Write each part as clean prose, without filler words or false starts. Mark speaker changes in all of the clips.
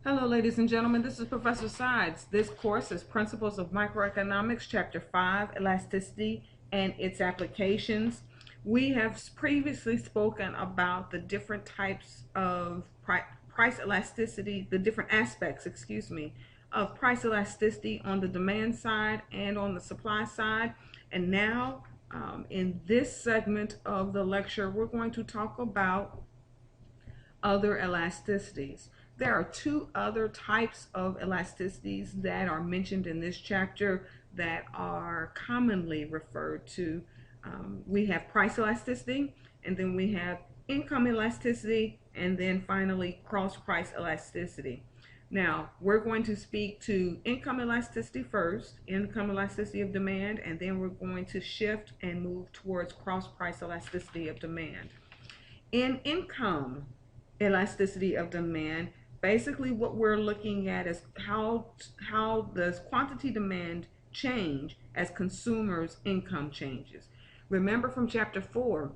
Speaker 1: Hello, ladies and gentlemen. This is Professor Sides. This course is Principles of Microeconomics, Chapter 5, Elasticity and its Applications. We have previously spoken about the different types of price elasticity, the different aspects, of price elasticity on the demand side and on the supply side. And now, in this segment of the lecture, we're going to talk about other elasticities. There are two other types of elasticities that are mentioned in this chapter that are commonly referred to. We have price elasticity, and then we have income elasticity, and then finally cross price elasticity. Now, we're going to speak to income elasticity first, income elasticity of demand, and then we're going to shift and move towards cross price elasticity of demand. In income elasticity of demand, basically what we're looking at is how does quantity demand change as consumers' income changes. Remember from chapter 4,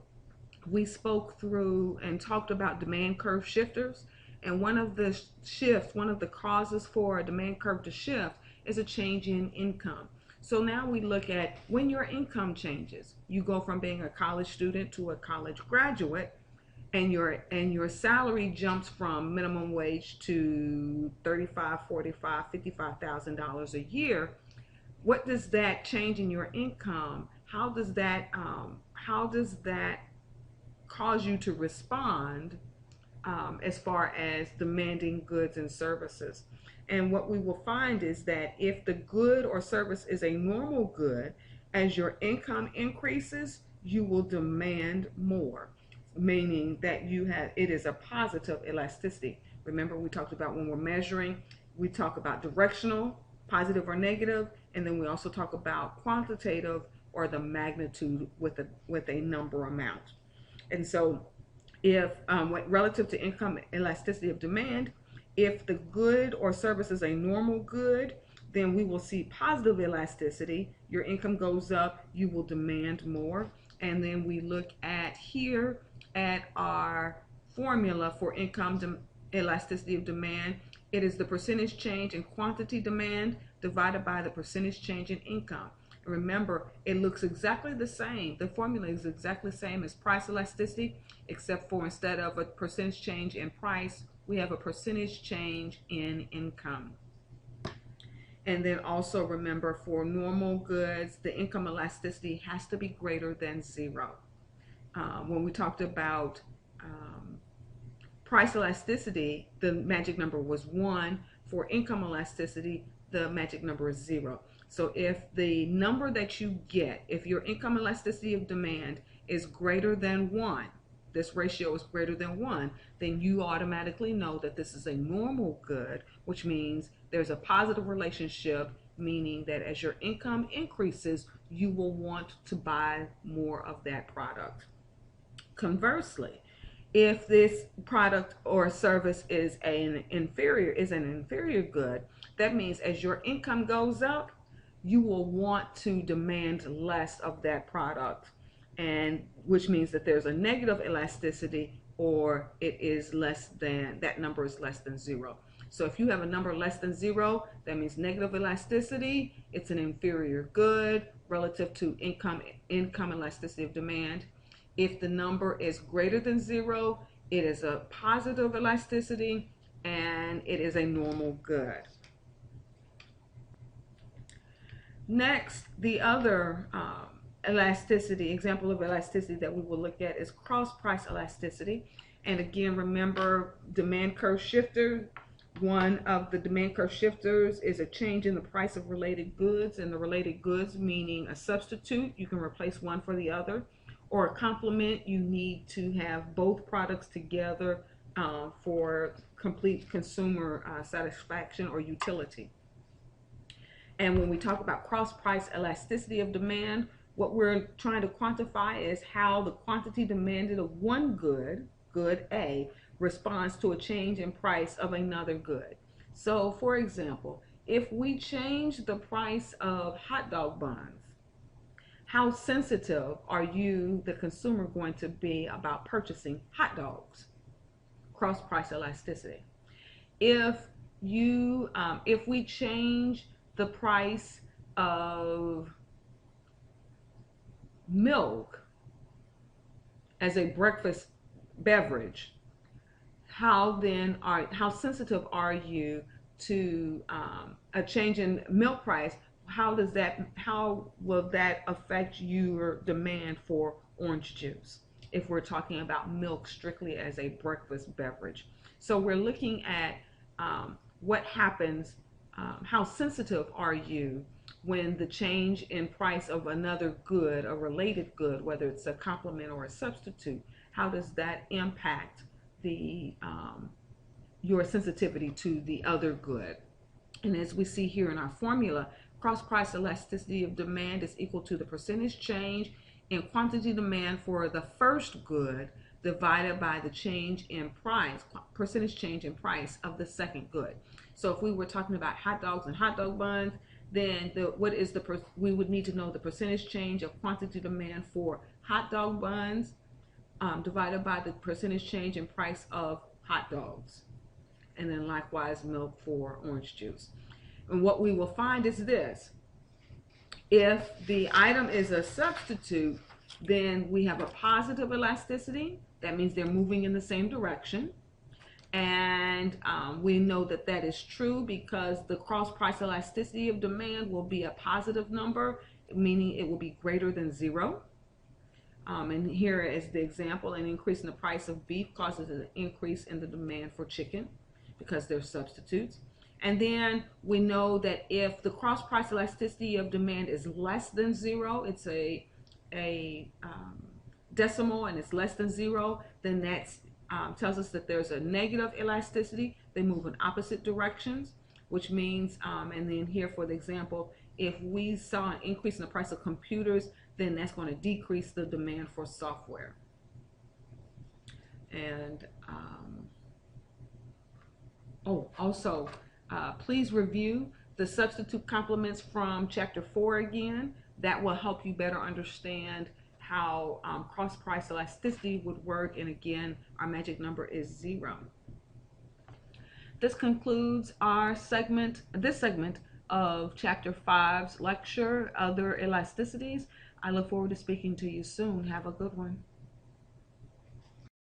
Speaker 1: we spoke through and talked about demand curve shifters, and one of the causes for a demand curve to shift is a change in income. So now we look at when your income changes. You go from being a college student to a college graduate, and your salary jumps from minimum wage to $35,000, $45,000, $55,000 a year. What does that change in your income? How does that cause you to respond as far as demanding goods and services? And what we will find is that if the good or service is a normal good, as your income increases, you will demand more, meaning that it is a positive elasticity. Remember, we talked about when we're measuring, we talk about directional, positive or negative, and then we also talk about quantitative, or the magnitude with a number amount. And so if relative to income elasticity of demand, if the good or service is a normal good, then we will see positive elasticity. Your income goes up, you will demand more. And then we look at here at our formula for income elasticity of demand. It is the percentage change in quantity demand divided by the percentage change in income. Remember, it looks exactly the same. The formula is exactly the same as price elasticity, except for instead of a percentage change in price, we have a percentage change in income. And then also remember, for normal goods, the income elasticity has to be greater than 0. When we talked about price elasticity, the magic number was 1. For income elasticity, the magic number is 0. So if the number that you get, if your income elasticity of demand is greater than 1, this ratio is greater than 1, then you automatically know that this is a normal good, which means there's a positive relationship, meaning that as your income increases, you will want to buy more of that product. Conversely, if this product or service is an inferior good, that means as your income goes up, you will want to demand less of that product, and which means that there's a negative elasticity, or it is less than, that number is less than 0. So if you have a number less than 0, that means negative elasticity. It's an inferior good relative to income elasticity of demand. If the number is greater than 0, it is a positive elasticity, and it is a normal good. Next, the other example of elasticity that we will look at is cross price elasticity. And again, remember, demand curve shifter. One of the demand curve shifters is a change in the price of related goods, and the related goods meaning a substitute. You can replace one for the other. Or a complement, you need to have both products together for complete consumer satisfaction or utility. And when we talk about cross price elasticity of demand, what we're trying to quantify is how the quantity demanded of one good, good A, responds to a change in price of another good. So for example, if we change the price of hot dog buns, how sensitive are you, the consumer, going to be about purchasing hot dogs? Cross price elasticity. If if we change the price of milk as a breakfast beverage, how sensitive are you to a change in milk price? How will that affect your demand for orange juice if we're talking about milk strictly as a breakfast beverage? So we're looking at what happens, how sensitive are you when the change in price of another good, a related good, whether it's a complement or a substitute, how does that impact the your sensitivity to the other good? And as we see here in our formula, cross-price elasticity of demand is equal to the percentage change in quantity demand for the first good divided by the change in price, percentage change in price of the second good. So if we were talking about hot dogs and hot dog buns, then we would need to know the percentage change of quantity demand for hot dog buns divided by the percentage change in price of hot dogs. And then likewise milk for orange juice. And what we will find is this: if the item is a substitute, then we have a positive elasticity. That means they're moving in the same direction. And we know that that is true because the cross-price elasticity of demand will be a positive number, meaning it will be greater than 0. And here is the example: an increase in the price of beef causes an increase in the demand for chicken because they're substitutes. And then we know that if the cross-price elasticity of demand is less than 0, it's a decimal and it's less than 0, then that tells us that there's a negative elasticity. They move in opposite directions, which means, and then here for the example, if we saw an increase in the price of computers, then that's going to decrease the demand for software. And also, please review the substitute complements from chapter 4 again. That will help you better understand how cross-price elasticity would work. And again, our magic number is 0. This concludes our this segment of chapter 5's lecture, Other Elasticities. I look forward to speaking to you soon. Have a good one.